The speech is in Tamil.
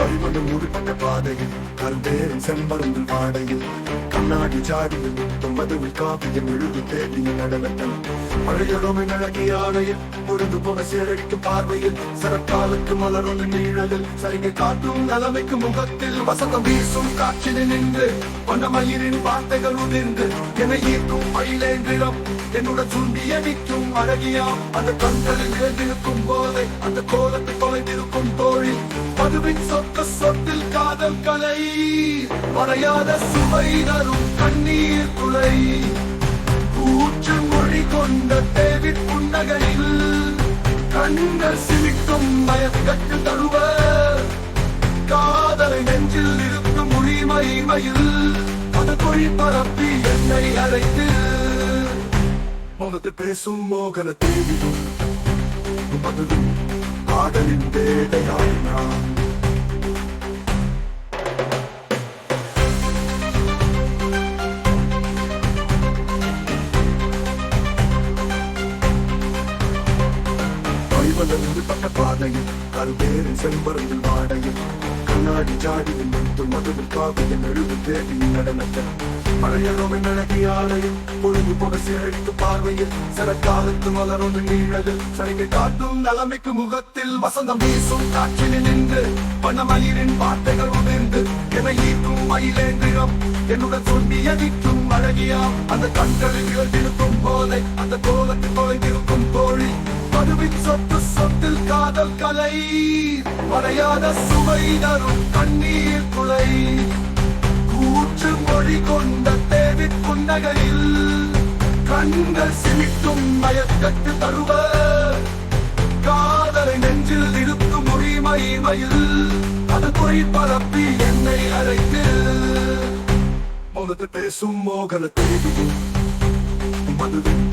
வழிமணம் மூடிப்பட்ட பாதையில் கரும்பேரின் செம்பருந்தில் பாடையில் கண்ணாடி ஜாடியில் மதுவில் காப்பியம் எழுது தேடிய நடனத்தில் பழையடோமை அழகிய ஆடையில் முறிந்து போன சேரடிக்கும் பார்வையில் சிறப்பாலுக்கு மலரொன்று நீழலில் சரிகை காட்டும் நிலைமைக்கு முகத்தில் வசந்தம் வீசும் காட்சியில் நின்று வண்ணமயிரின் வார்த்தைகள் உதிர்ந்து என ஈர்க்கும் மயிலேந்திரம் என்னுடன் சுண்டி அடிக்கும் அழகியாம் அந்த கண்களில் எழுந்திருக்கும் போதை அந்த கோலத்தை தொலைந்திருக்கும் தோழி மதுவின் சொத்த சொத்தில் காதல் கலை மறையாத சுவை தரும் கண்ணீர் துளை கூற்று மொழி கொண்ட தேவி புன்னகையில் கண்கள் சிரிக்கும் மயக்கட்டு தருவ காதலை நெஞ்சில் இருக்கும் மொழிமையில் அது பொழி பரப்பி என்னை அழைத்து மனது பேசும் மோகன தேவி மதுவின் காதலின் வேட்டையாடினான் பட்ட பாதையில் கருவேரின் செம்பருந்தில் வாடையில் கண்ணாடி ஜாடியில் நின்று மதுவில் காவியம் எழுது தேடியின் நடனத்தில் பழையரோமின் அழகிய ஆலையில் பொழுது போக சேரடித்து பார்வையில் சிறக்காலத்து மலரொன்று நீழலில் சரிகை காட்டும் நிலைமைக்கு முகத்தில் வசந்தம் வீசும் காட்சியில் நின்று வண்ணமயிரின் வார்த்தைகள் உதிர்ந்து என ஈட்டும் மயிலேந்திரம் என்னுடன் சொல்லி அடிக்கும் அழகியாம் அந்த கண்களில் எழுந்திருக்கும் போதை அந்த கோலத்தில் தொலைந்திருக்கும் தோழி மதுவின் சொத்து சொத்தில் காதல் கலை மறையாத சுவை தரும் கண்ணீர் துளை கூற்று மொழி கொண்ட தேவி புன்னகையில் கண்கள் சிமிட்டும் மயக்கட்டு தருவ காதலை நெஞ்சில் இருக்கும் மொழிமையில் அது பொய் பரப்பி என்னை அழைத்து மனது பேசும் மோகன தேவி மதுவின்